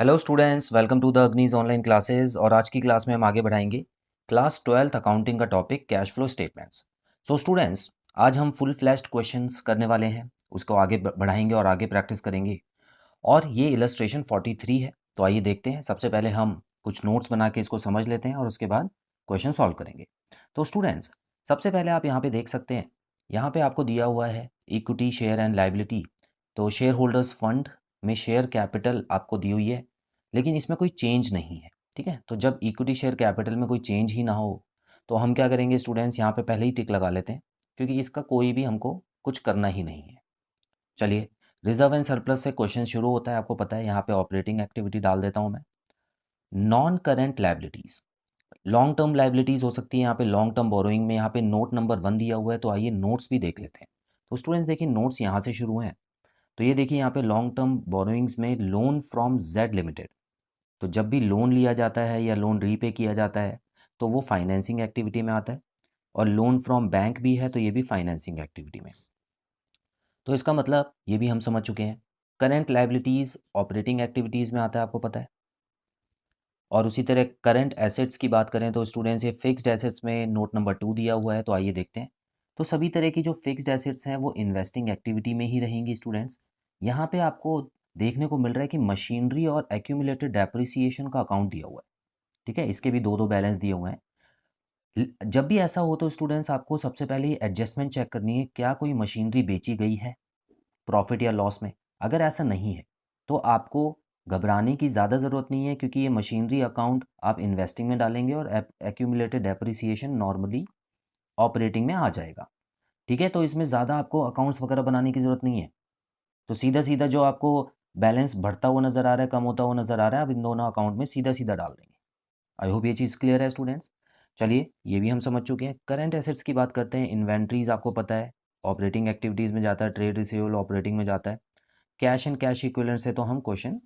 Hello students, welcome to the अग्निज online classes. और आज की क्लास में हम आगे बढ़ाएंगे क्लास 12th अकाउंटिंग का topic cash flow statements. So students, आज हम फुल फ्लैश्ड क्वेश्चंस करने वाले हैं, उसको आगे बढ़ाएंगे और आगे प्रैक्टिस करेंगे। और ये इलस्ट्रेशन 43 है, तो आइए देखते हैं। सबसे पहले हम कुछ नोट्स बना के इसको समझ लेते हैं और उसके बाद क्वेश्चन सॉल्व करेंगे। तो स्टूडेंट्स, सबसे पहले आप यहाँ पे देख सकते हैं, यहाँ पे आपको दिया हुआ है इक्विटी, शेयर एंड लाइबिलिटी। तो शेयर होल्डर्स फंड में शेयर कैपिटल आपको दी हुई है, लेकिन इसमें कोई चेंज नहीं है। ठीक है, तो जब इक्विटी शेयर कैपिटल में कोई चेंज ही ना हो तो हम क्या करेंगे स्टूडेंट्स, यहाँ पे पहले ही टिक लगा लेते हैं, क्योंकि इसका कोई भी हमको कुछ करना ही नहीं है। चलिए, रिजर्व एंड सरप्लस से क्वेश्चन शुरू होता है। आपको पता है, यहाँ पे ऑपरेटिंग एक्टिविटी डाल देता हूँ मैं। Non current liabilities, long term liabilities हो सकती है। यहाँ पे लॉन्ग टर्म बोरोइंग में यहाँ पे नोट नंबर 1 दिया हुआ है, तो आइए नोट्स भी देख लेते हैं। तो स्टूडेंट्स देखिए, नोट्स यहाँ से शुरू हैं। तो ये देखिए, यहाँ पे लॉन्ग टर्म बोरोइंग्स में लोन फ्रॉम जेड लिमिटेड। तो जब भी लोन लिया जाता है या लोन रीपे किया जाता है तो वो फाइनेंसिंग एक्टिविटी में आता है। और लोन फ्रॉम बैंक भी है तो ये भी फाइनेंसिंग एक्टिविटी में। तो इसका मतलब ये भी हम समझ चुके हैं। करेंट लाइबिलिटीज़ ऑपरेटिंग एक्टिविटीज़ में आता है, आपको पता है। और उसी तरह करंट एसेट्स की बात करें तो स्टूडेंट्स, ये फिक्स्ड एसेट्स में नोट नंबर 2 दिया हुआ है, तो आइए देखते हैं। तो सभी तरह की जो फिक्स्ड एसेट्स हैं वो इन्वेस्टिंग एक्टिविटी में ही रहेंगी स्टूडेंट्स। यहाँ पे आपको देखने को मिल रहा है कि मशीनरी और एक्यूमुलेटेड डेप्रिसिएशन का अकाउंट दिया हुआ है। ठीक है, इसके भी दो दो बैलेंस दिए हुए हैं। जब भी ऐसा हो तो स्टूडेंट्स, आपको सबसे पहले ये एडजस्टमेंट चेक करनी है, क्या कोई मशीनरी बेची गई है प्रॉफिट या लॉस में। अगर ऐसा नहीं है तो आपको घबराने की ज़्यादा ज़रूरत नहीं है, क्योंकि ये मशीनरी अकाउंट आप इन्वेस्टिंग में डालेंगे और एक्यूमुलेटेड डेप्रिसिएशन नॉर्मली ऑपरेटिंग में आ जाएगा। ठीक है, तो इसमें ज़्यादा आपको अकाउंट्स वगैरह बनाने की ज़रूरत नहीं है। तो सीधा सीधा जो आपको बैलेंस बढ़ता हुआ नज़र आ रहा है, कम होता हुआ नज़र आ रहा है, आप इन दोनों अकाउंट में सीधा सीधा डाल देंगे। आई होप ये चीज़ क्लियर है स्टूडेंट्स। चलिए, ये भी हम समझ चुके हैं। करंट एसेट्स की बात करते हैं। इन्वेंट्रीज आपको पता है ऑपरेटिंग एक्टिविटीज़ में जाता है, ट्रेड रिसीवेबल ऑपरेटिंग में जाता है। कैश एंड कैश इक्विवेलेंट से तो हम क्वेश्चन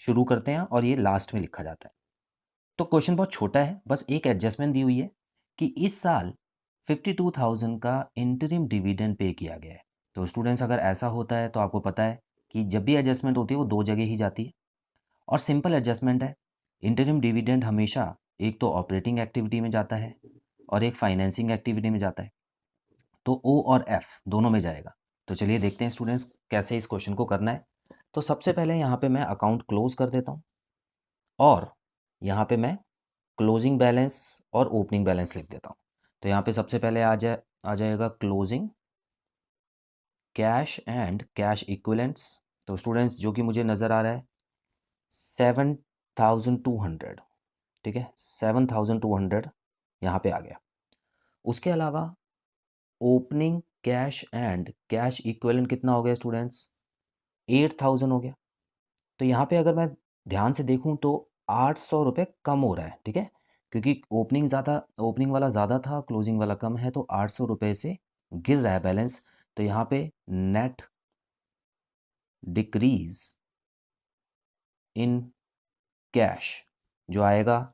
शुरू करते हैं और ये लास्ट में लिखा जाता है। तो क्वेश्चन बहुत छोटा है, बस एक एडजस्टमेंट दी हुई है कि इस साल 52,000 का इंटरिम डिविडेंड पे किया गया है। तो स्टूडेंट्स, अगर ऐसा होता है तो आपको पता है कि जब भी एडजस्टमेंट होती है वो दो जगह ही जाती है और सिंपल एडजस्टमेंट है। इंटरिम डिविडेंड हमेशा एक तो ऑपरेटिंग एक्टिविटी में जाता है और एक फाइनेंसिंग एक्टिविटी में जाता है। तो ओ और एफ दोनों में जाएगा। तो चलिए देखते हैं स्टूडेंट्स, कैसे इस क्वेश्चन को करना है। तो सबसे पहले यहाँ पे मैं अकाउंट क्लोज कर देता हूँ और यहाँ पे मैं क्लोजिंग बैलेंस और ओपनिंग बैलेंस लिख देता हूँ। तो यहाँ पे सबसे पहले आ जाएगा closing cash and cash equivalents. तो स्टूडेंट्स, जो कि मुझे नज़र आ रहा है 7,200। ठीक है, 7,200 यहाँ पे आ गया। उसके अलावा opening cash and cash equivalent कितना हो गया स्टूडेंट्स, 8,000 हो गया। तो यहाँ पे अगर मैं ध्यान से देखूँ तो 800 रुपये कम हो रहा है। ठीक है, क्योंकि ओपनिंग वाला ज़्यादा था, क्लोजिंग वाला कम है, तो 800 रुपये से गिर रहा है बैलेंस। तो यहाँ पे नेट डिक्रीज इन कैश जो आएगा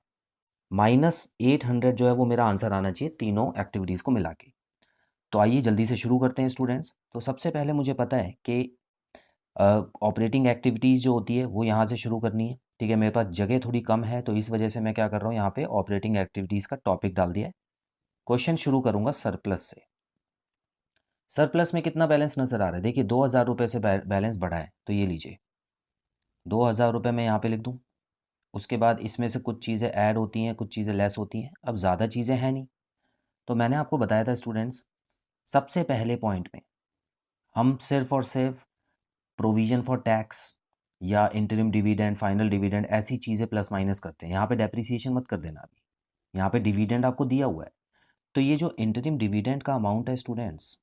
-800, जो है वो मेरा आंसर आना चाहिए तीनों एक्टिविटीज़ को मिला के। तो आइए जल्दी से शुरू करते हैं स्टूडेंट्स। तो सबसे पहले मुझे पता है कि ऑपरेटिंग एक्टिविटीज़ जो होती है वो यहाँ से शुरू करनी है। ठीक है, मेरे पास जगह थोड़ी कम है, तो इस वजह से मैं क्या कर रहा हूँ, यहाँ पे ऑपरेटिंग एक्टिविटीज़ का टॉपिक डाल दिया है। क्वेश्चन शुरू करूँगा सरप्लस से। सरप्लस में कितना बैलेंस नज़र आ रहा है, देखिए 2,000 रुपये से बैलेंस बढ़ा है, तो ये लीजिए 2,000 रुपये मैं यहाँ पे लिख दूँ। उसके बाद इसमें से कुछ चीज़ें ऐड होती हैं, कुछ चीज़ें लेस होती हैं। अब ज़्यादा चीज़ें हैं नहीं, तो मैंने आपको बताया था स्टूडेंट्स, सबसे पहले पॉइंट में हम सिर्फ और सिर्फ प्रोविज़न फॉर टैक्स या इंटरिम डिविडेंड, फाइनल डिविडेंड, ऐसी चीज़ें प्लस माइनस करते हैं। यहाँ पे डेप्रिसिएशन मत कर देना अभी, यहाँ पे डिविडेंड आपको दिया हुआ है। तो ये जो इंटरिम डिविडेंड का अमाउंट है स्टूडेंट्स,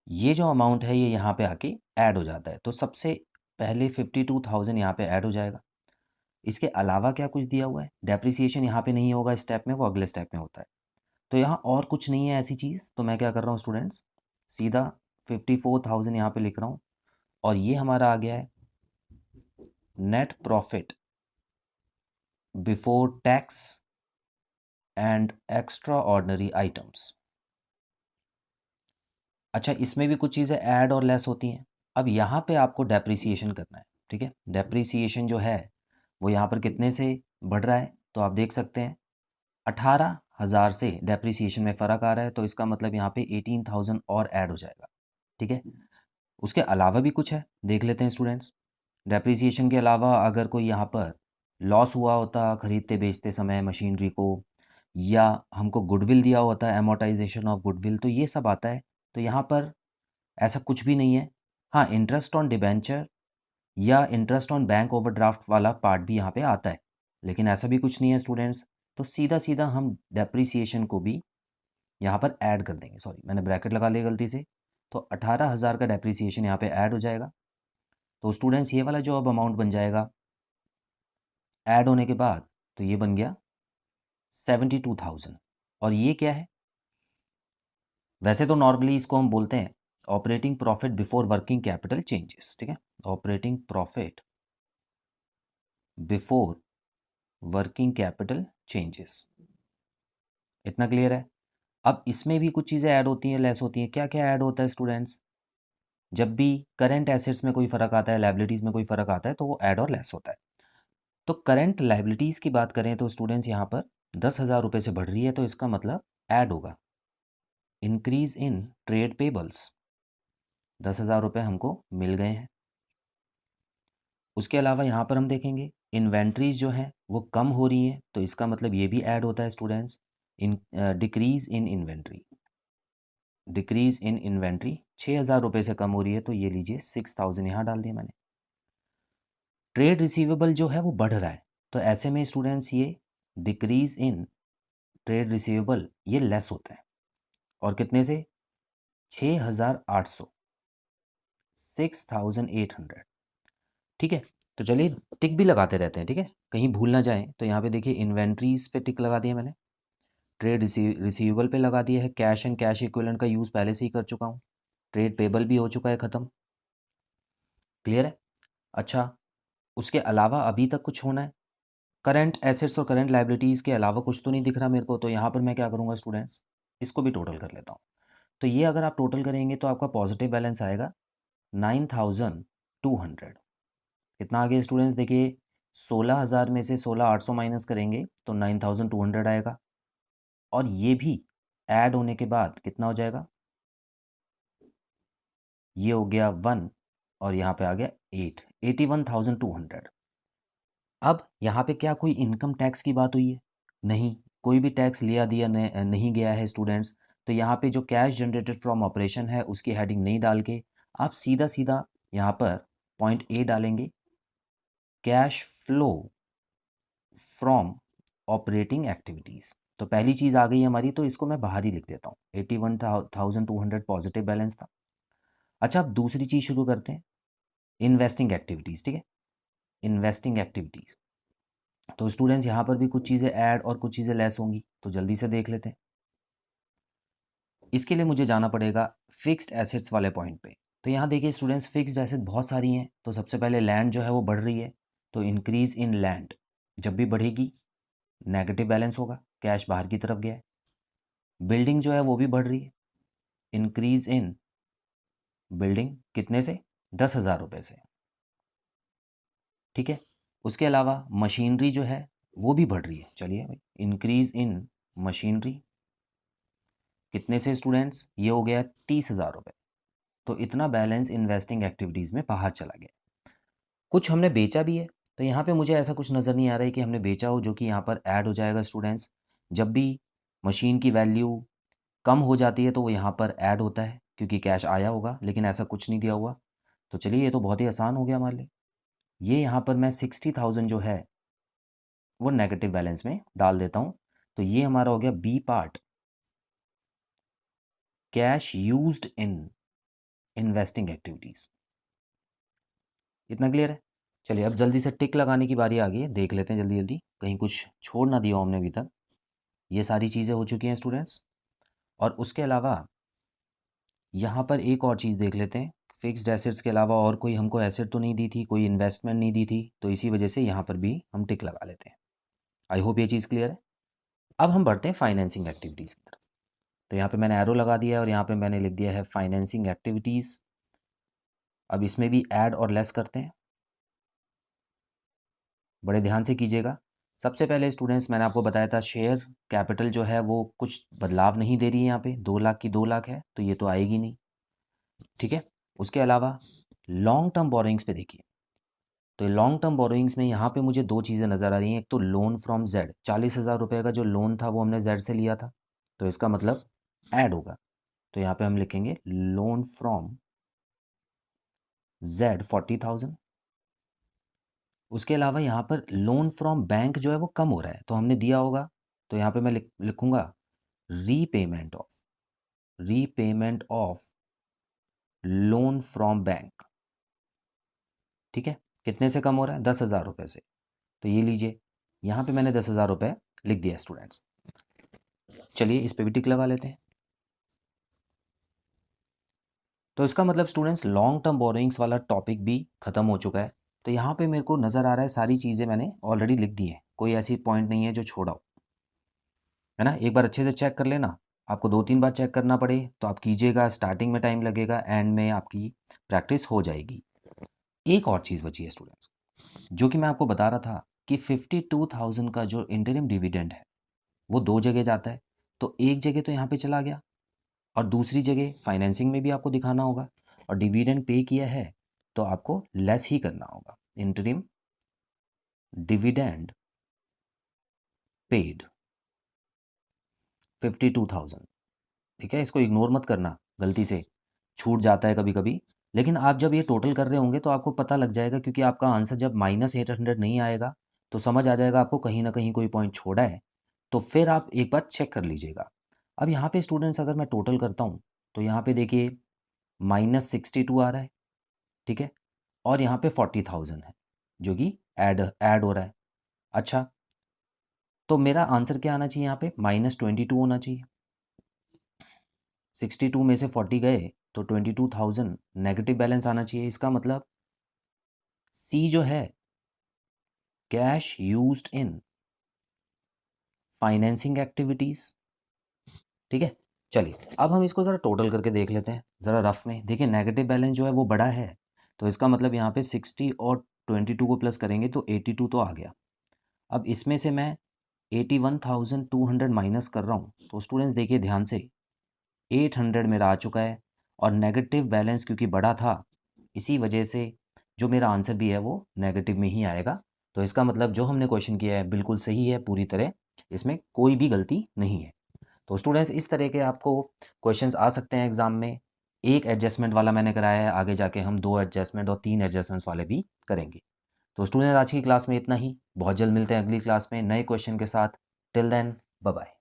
ये जो अमाउंट है ये यहाँ पे आके ऐड हो जाता है। तो सबसे पहले 52,000 यहाँ पे ऐड हो जाएगा। इसके अलावा क्या कुछ दिया हुआ है, डेप्रिसिएशन यहाँ पे नहीं होगा स्टेप में, वो अगले स्टेप में होता है। तो यहाँ और कुछ नहीं है ऐसी चीज़, तो मैं क्या कर रहा हूँ स्टूडेंट्स, सीधा 54,000 यहाँ पे लिख रहा हूँ। और ये हमारा आ गया है net profit before tax and extra ordinary items. अच्छा, इसमें भी कुछ चीज़ें ऐड और लेस होती हैं। अब यहाँ पे आपको डेप्रिसिएशन करना है। ठीक है। डेप्रीसिएशन जो है वो यहाँ पर कितने से बढ़ रहा है, तो आप देख सकते हैं 18,000 से डेप्रीसिएशन में फ़र्क आ रहा है, तो इसका मतलब यहाँ पे 18,000 और ऐड हो जाएगा। ठीक है। उसके अलावा भी कुछ है, देख लेते हैं स्टूडेंट्स। डेप्रीसिएशन के अलावा अगर कोई यहाँ पर लॉस हुआ होता खरीदते बेचते समय मशीनरी को, या हमको गुडविल दिया होता है, एमोर्टाइजेशन ऑफ गुडविल, तो ये सब आता है। तो यहाँ पर ऐसा कुछ भी नहीं है। हाँ, इंटरेस्ट ऑन डिबेंचर या इंटरेस्ट ऑन बैंक ओवरड्राफ्ट वाला पार्ट भी यहाँ पे आता है, लेकिन ऐसा भी कुछ नहीं है स्टूडेंट्स। तो सीधा सीधा हम डेप्रीसिएशन को भी यहाँ पर ऐड कर देंगे। सॉरी, मैंने ब्रैकेट लगा लिया गलती से। तो 18,000 का डेप्रीसिएशन यहाँ पे ऐड हो जाएगा। तो स्टूडेंट्स ये वाला जो अब अमाउंट बन जाएगा ऐड होने के बाद, तो ये बन गया 72,000। और ये क्या है? वैसे तो नॉर्मली इसको हम बोलते हैं operating profit before working capital changes. ठीक है, operating profit before working capital changes. इतना क्लियर है? अब इसमें भी कुछ चीज़ें ऐड होती हैं, लेस होती हैं। क्या क्या ऐड होता है स्टूडेंट्स? जब भी करंट एसेट्स में कोई फ़र्क आता है, लाइबिलिटीज़ में कोई फ़र्क आता है, तो वो ऐड और लेस होता है। तो करंट लाइबिलिटीज़ की बात करें तो स्टूडेंट्स यहाँ पर 10,000 रुपये से बढ़ रही है, तो इसका मतलब ऐड होगा इंक्रीज इन ट्रेड पेबल्स। 10,000 रुपये हमको मिल गए हैं। उसके अलावा यहाँ पर हम देखेंगे इन्वेंट्रीज जो हैं वो कम हो रही हैं, तो इसका मतलब ये भी ऐड होता है students. In decrease in inventory, decrease in inventory 6,000 रुपये से कम हो रही है, तो ये लीजिए 6,000 यहाँ डाल दिया मैंने। ट्रेड रिसीवेबल जो है वो बढ़ रहा है, तो ऐसे में स्टूडेंट्स ये डिक्रीज इन ट्रेड रिसीवेबल ये लेस होता है। और कितने से? 6,800, 6,800। ठीक है, तो चलिए टिक भी लगाते रहते हैं। ठीक है, कहीं भूल ना जाएं। तो यहाँ पे देखिए इन्वेंट्रीज पे टिक लगा दिया मैंने, ट्रेड रिसीवेबल पे लगा दिया है, कैश एंड कैश इक्विवेलेंट का यूज़ पहले से ही कर चुका हूँ, ट्रेड पेबल भी हो चुका है ख़त्म। क्लियर है? अच्छा, उसके अलावा अभी तक कुछ होना है? करंट एसेट्स और करंट लाइबिलिटीज़ के अलावा कुछ तो नहीं दिख रहा मेरे को, तो यहाँ पर मैं क्या करूँगा स्टूडेंट्स, इसको भी टोटल कर लेता हूँ। तो ये अगर आप टोटल करेंगे तो आपका पॉजिटिव बैलेंस आएगा 9,200। कितना आ गया स्टूडेंट्स? देखिए 16,000 में से 16,800 माइनस करेंगे तो 9,200 आएगा। और ये भी ऐड होने के बाद कितना हो जाएगा? ये हो गया 1 और यहाँ पे आ गया 8, 81,200। अब यहाँ पे क्या कोई इनकम टैक्स की बात हुई है? नहीं, कोई भी टैक्स लिया दिया नहीं गया है स्टूडेंट्स। तो यहाँ पे जो कैश जनरेटेड फ्रॉम ऑपरेशन है उसकी हेडिंग नहीं डाल के आप सीधा सीधा यहाँ पर पॉइंट ए डालेंगे, cash flow from operating activities. तो पहली चीज़ आ गई हमारी, तो इसको मैं बाहर ही लिख देता हूँ। 81,200 पॉजिटिव बैलेंस था। अच्छा, अब दूसरी चीज़ शुरू करते हैं, इन्वेस्टिंग एक्टिविटीज़। ठीक है, इन्वेस्टिंग एक्टिविटीज़। तो स्टूडेंट्स यहाँ पर भी कुछ चीज़ें ऐड और कुछ चीज़ें लेस होंगी, तो जल्दी से देख लेते हैं। इसके लिए मुझे जाना पड़ेगा फिक्स्ड एसेट्स वाले पॉइंट पे। तो यहाँ देखिए स्टूडेंट्स, फिक्स्ड एसेट बहुत सारी हैं। तो सबसे पहले लैंड जो है वो बढ़ रही है, तो इंक्रीज इन लैंड जब भी बढ़ेगी नेगेटिव बैलेंस होगा, कैश बाहर की तरफ गया है। बिल्डिंग जो है वो भी बढ़ रही है, इंक्रीज इन बिल्डिंग कितने से? 10,000 रुपये से। ठीक है, उसके अलावा मशीनरी जो है वो भी बढ़ रही है। चलिए भाई, इंक्रीज इन मशीनरी कितने से स्टूडेंट्स? ये हो गया 30,000 रुपये। तो इतना बैलेंस इन्वेस्टिंग एक्टिविटीज़ में बाहर चला गया। कुछ हमने बेचा भी है, तो यहाँ पे मुझे ऐसा कुछ नज़र नहीं आ रहा है कि हमने बेचा हो, जो कि यहाँ पर ऐड हो जाएगा स्टूडेंट्स। जब भी मशीन की वैल्यू कम हो जाती है तो वो यहाँ पर ऐड होता है, क्योंकि कैश आया होगा, लेकिन ऐसा कुछ नहीं दिया हुआ। तो चलिए, ये तो बहुत ही आसान हो गया हमारे लिए। ये यहाँ पर मैं 60,000 जो है वो नेगेटिव बैलेंस में डाल देता हूँ। तो ये हमारा हो गया B part, cash used in investing activities. इतना क्लियर है? चलिए, अब जल्दी से टिक लगाने की बारी आ गई है, देख लेते हैं जल्दी जल्दी, कहीं कुछ छोड़ ना दिया हो हमने अभी तक। ये सारी चीज़ें हो चुकी हैं स्टूडेंट्स। और उसके अलावा यहाँ पर एक और चीज़ देख लेते हैं, फिक्स्ड एसेट्स के अलावा और कोई हमको एसेट तो नहीं दी थी, कोई इन्वेस्टमेंट नहीं दी थी, तो इसी वजह से यहाँ पर भी हम टिक लगा लेते हैं। आई होप ये चीज़ क्लियर है। अब हम बढ़ते हैं फाइनेंसिंग एक्टिविटीज़ की तरफ। तो यहाँ पे मैंने एरो लगा दिया है और यहाँ पे मैंने लिख दिया है फाइनेंसिंग एक्टिविटीज़। अब इसमें भी ऐड और लेस करते हैं। बड़े ध्यान से कीजिएगा। सबसे पहले स्टूडेंट्स मैंने आपको बताया था शेयर कैपिटल जो है वो कुछ बदलाव नहीं दे रही है, यहाँ पे 2 लाख की 2 लाख है तो ये तो आएगी नहीं, ठीक है। उसके अलावा लॉन्ग टर्म बोरोइंग्स पे देखिए, तो लॉन्ग टर्म बोरोइंग्स में यहाँ पे मुझे 2 चीज़ें नज़र आ रही हैं। एक तो लोन फ्रॉम जेड, 40,000 रुपये का जो लोन था वो हमने जेड से लिया था, तो इसका मतलब ऐड होगा, तो यहाँ पे हम लिखेंगे लोन फ्रॉम जेड 40,000। उसके अलावा यहाँ पर लोन फ्रॉम बैंक जो है वो कम हो रहा है, तो हमने दिया होगा, तो यहाँ पे मैं लिखूंगा repayment of loan from bank, ठीक है। कितने से कम हो रहा है? 10,000 रुपये से, तो ये लीजिए, यहाँ पे मैंने 10,000 रुपये लिख दिया स्टूडेंट्स। चलिए इस पे भी टिक लगा लेते हैं। तो इसका मतलब स्टूडेंट्स लॉन्ग टर्म बोरोइंग्स वाला टॉपिक भी खत्म हो चुका है। तो यहाँ पे मेरे को नज़र आ रहा है सारी चीज़ें मैंने ऑलरेडी लिख दी हैं, कोई ऐसी पॉइंट नहीं है जो छोड़ा हो, है ना। एक बार अच्छे से चेक कर लेना, आपको 2-3 बार चेक करना पड़े तो आप कीजिएगा, स्टार्टिंग में टाइम लगेगा, एंड में आपकी प्रैक्टिस हो जाएगी। एक और चीज़ बची है स्टूडेंट्स, जो कि मैं आपको बता रहा था कि 52,000 का जो इंटरिम डिविडेंड है वो 2 जगह जाता है, तो एक जगह तो यहाँ पे चला गया और दूसरी जगह फाइनेंसिंग में भी आपको दिखाना होगा, और डिविडेंड पे किया है तो आपको लेस ही करना होगा, इंटरिम डिविडेंड पेड 52,000, ठीक है। इसको इग्नोर मत करना, गलती से छूट जाता है कभी कभी, लेकिन आप जब ये टोटल कर रहे होंगे तो आपको पता लग जाएगा, क्योंकि आपका आंसर जब -800 नहीं आएगा तो समझ आ जाएगा आपको कहीं ना कहीं कोई पॉइंट छोड़ा है, तो फिर आप एक बार चेक कर लीजिएगा। अब यहाँ पे स्टूडेंट्स अगर मैं टोटल करता हूँ तो यहाँ पे देखिए -62 आ रहा है, ठीक है, और यहाँ पे 40,000 है जो कि ऐड ऐड हो रहा है। अच्छा, तो मेरा आंसर क्या आना चाहिए? यहाँ पे -22 होना चाहिए। 62 में से 40 गए तो 22,000 नेगेटिव बैलेंस आना चाहिए। इसका मतलब सी जो है कैश यूज्ड इन फाइनेंसिंग एक्टिविटीज, ठीक है। चलिए अब हम इसको ज़रा टोटल करके देख लेते हैं ज़रा रफ में। देखिए नेगेटिव बैलेंस जो है वो बड़ा है, तो इसका मतलब यहाँ पे 60 और 22 को प्लस करेंगे तो 82 तो आ गया। अब इसमें से मैं 81,200 माइनस कर रहा हूँ, तो स्टूडेंट्स देखिए ध्यान से, 800 मेरा आ चुका है, और नेगेटिव बैलेंस क्योंकि बड़ा था इसी वजह से जो मेरा आंसर भी है वो नेगेटिव में ही आएगा। तो इसका मतलब जो हमने क्वेश्चन किया है बिल्कुल सही है पूरी तरह, इसमें कोई भी गलती नहीं है। तो स्टूडेंट्स इस तरह के आपको क्वेश्चंस आ सकते हैं एग्जाम में। एक एडजस्टमेंट वाला मैंने कराया है, आगे जाके हम 2 एडजस्टमेंट और 3 एडजस्टमेंट्स वाले भी करेंगे। तो स्टूडेंट्स आज की क्लास में इतना ही, बहुत जल्द मिलते हैं अगली क्लास में नए क्वेश्चन के साथ। Till then bye bye.